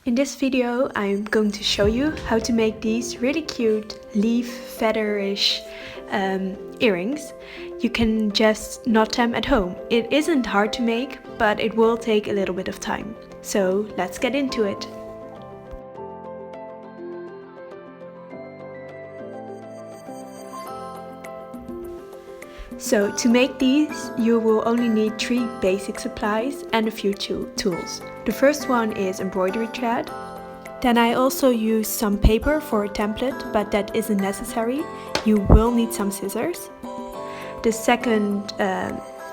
In this video I'm going to show you how to make these really cute leaf featherish earrings. You can just knot them at home. It isn't hard to make, but it will take a little bit of time. So let's get into it. So to make these you will only need 3 basic supplies and a few tools. The first one is embroidery thread. Then I also use some paper for a template, but that isn't necessary. You will need some scissors. The second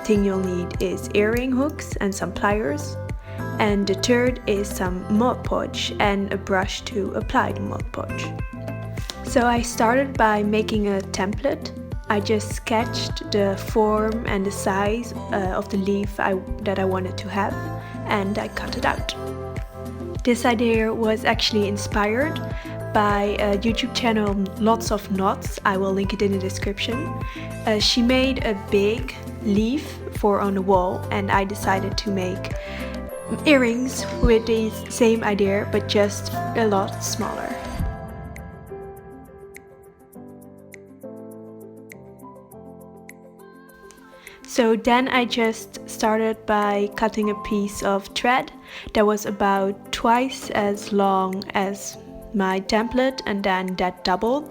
thing you'll need is earring hooks and some pliers. And the third is some Mod Podge and a brush to apply the Mod Podge. So I started by making a template. I just sketched the form and the size of the leaf that I wanted to have, and I cut it out. This idea was actually inspired by a YouTube channel, Lots of Knots. I will link it in the description. She made a big leaf for on the wall, and I decided to make earrings with the same idea but just a lot smaller. So then I just started by cutting a piece of thread that was about twice as long as my template, and then that doubled.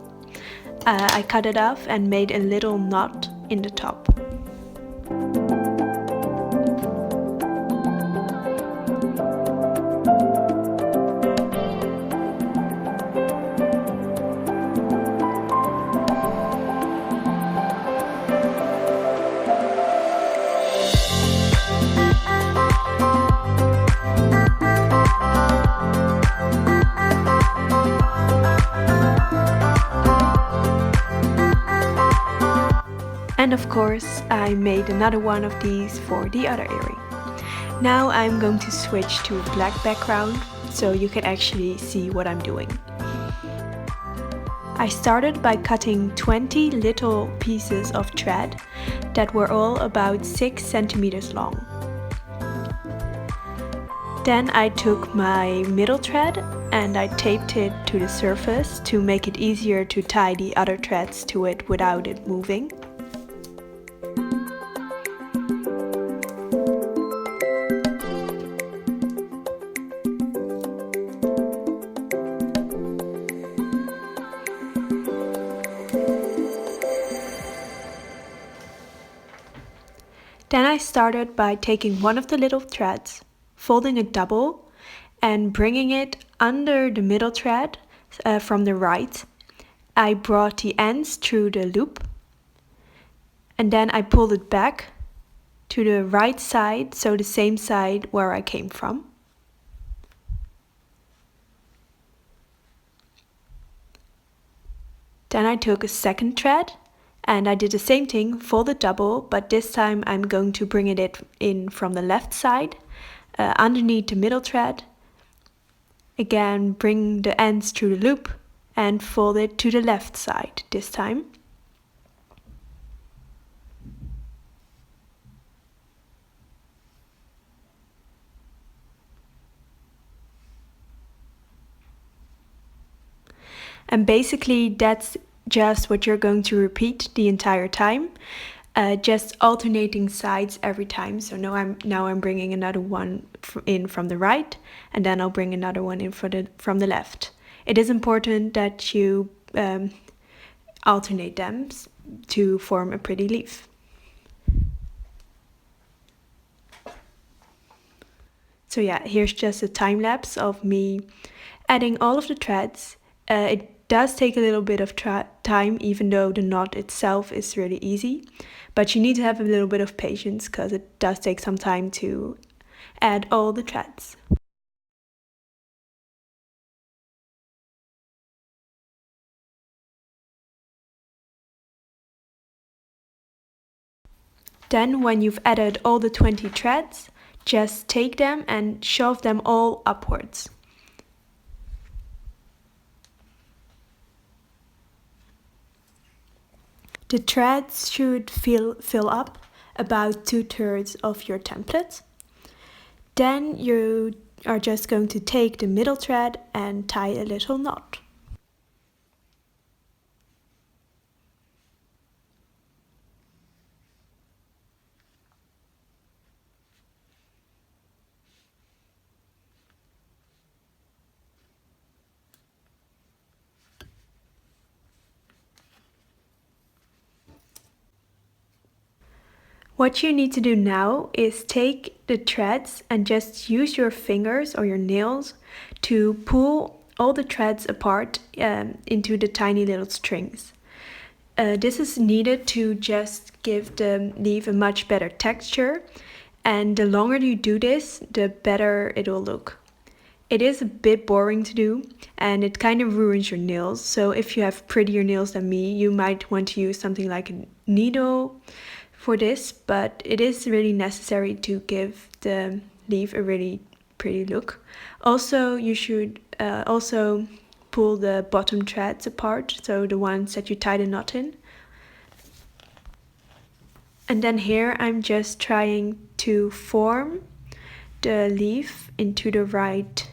I cut it off and made a little knot in the top. And of course, I made another one of these for the other earring. Now I'm going to switch to a black background so you can actually see what I'm doing. I started by cutting 20 little pieces of thread that were all about 6 centimeters long. Then I took my middle thread and I taped it to the surface to make it easier to tie the other threads to it without it moving. Then I started by taking one of the little threads, folding it double, and bringing it under the middle thread from the right. I brought the ends through the loop, and then I pulled it back to the right side, so the same side where I came from. Then I took a second thread and I did the same thing, folded double, but this time I'm going to bring it in from the left side, underneath the middle thread. Again, bring the ends through the loop and fold it to the left side this time. And basically that's just what you're going to repeat the entire time, just alternating sides every time. So now I'm bringing another one in from the right, and then I'll bring another one in from the left. It is important that you alternate them to form a pretty leaf. So yeah, here's just a time lapse of me adding all of the threads. It does take a little bit of time, even though the knot itself is really easy, but you need to have a little bit of patience because it does take some time to add all the threads. Then when you've added all the 20 threads, just take them and shove them all upwards. The threads should fill up about 2/3 of your template. Then you are just going to take the middle thread and tie a little knot. What you need to do now is take the threads and just use your fingers or your nails to pull all the threads apart into the tiny little strings. This is needed to just give the leaf a much better texture, and the longer you do this, the better it will look. It is a bit boring to do and it kind of ruins your nails, so if you have prettier nails than me, you might want to use something like a needle for this, but it is really necessary to give the leaf a really pretty look. Also, you should also pull the bottom threads apart, so the ones that you tie the knot in. And then here I'm just trying to form the leaf into the right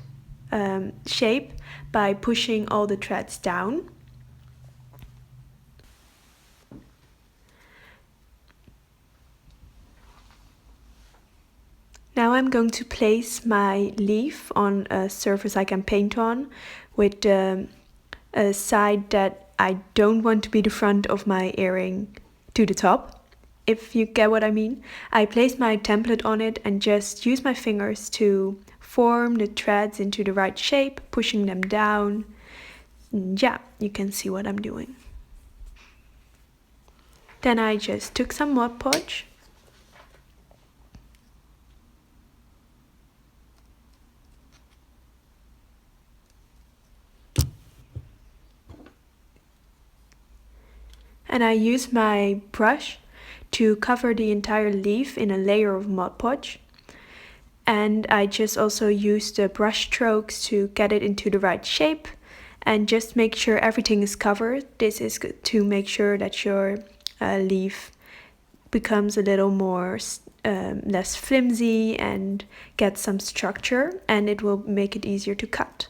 shape by pushing all the threads down. Now I'm going to place my leaf on a surface I can paint on with a side that I don't want to be the front of my earring to the top, if you get what I mean. I place my template on it and just use my fingers to form the threads into the right shape, pushing them down. And yeah, you can see what I'm doing. Then I just took some Mod Podge and I use my brush to cover the entire leaf in a layer of Mod Podge. And I just also use the brush strokes to get it into the right shape and just make sure everything is covered. This is to make sure that your leaf becomes a little more less flimsy and gets some structure, and it will make it easier to cut.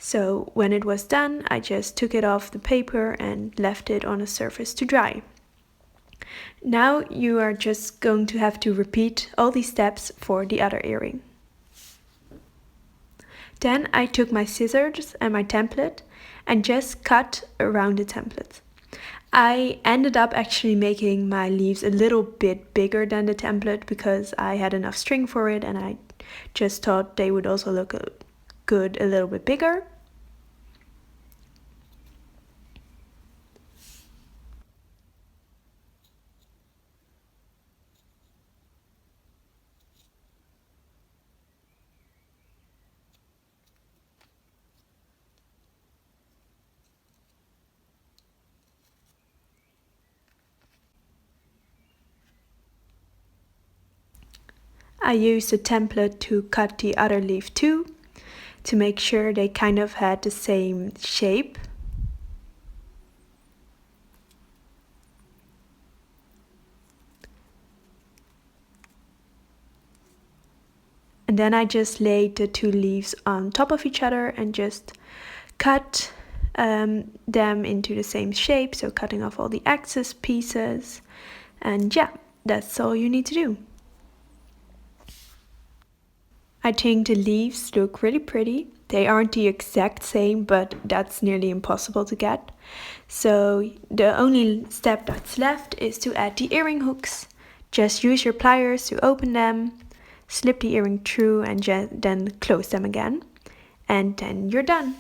So when it was done, I just took it off the paper and left it on a surface to dry. Now you are just going to have to repeat all these steps for the other earring. Then I took my scissors and my template and just cut around the template. I ended up actually making my leaves a little bit bigger than the template because I had enough string for it, and I just thought they would also look good a little bit bigger. I used a template to cut the other leaf too, to make sure they kind of had the same shape. And then I just laid the two leaves on top of each other and just cut them into the same shape, so cutting off all the excess pieces. And yeah, that's all you need to do. I think the leaves look really pretty. They aren't the exact same, but that's nearly impossible to get. So the only step that's left is to add the earring hooks. Just use your pliers to open them, slip the earring through and then close them again. And then you're done.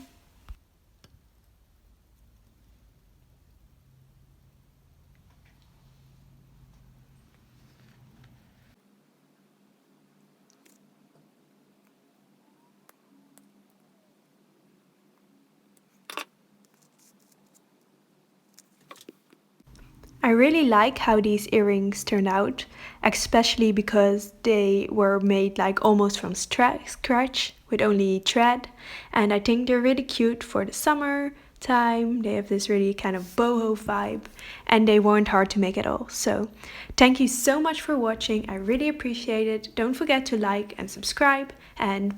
I really like how these earrings turned out, especially because they were made like almost from scratch with only thread, and I think they're really cute for the summer, time. They have this really kind of boho vibe, and they weren't hard to make at all. So thank you so much for watching. I really appreciate it. Don't forget to like and subscribe, and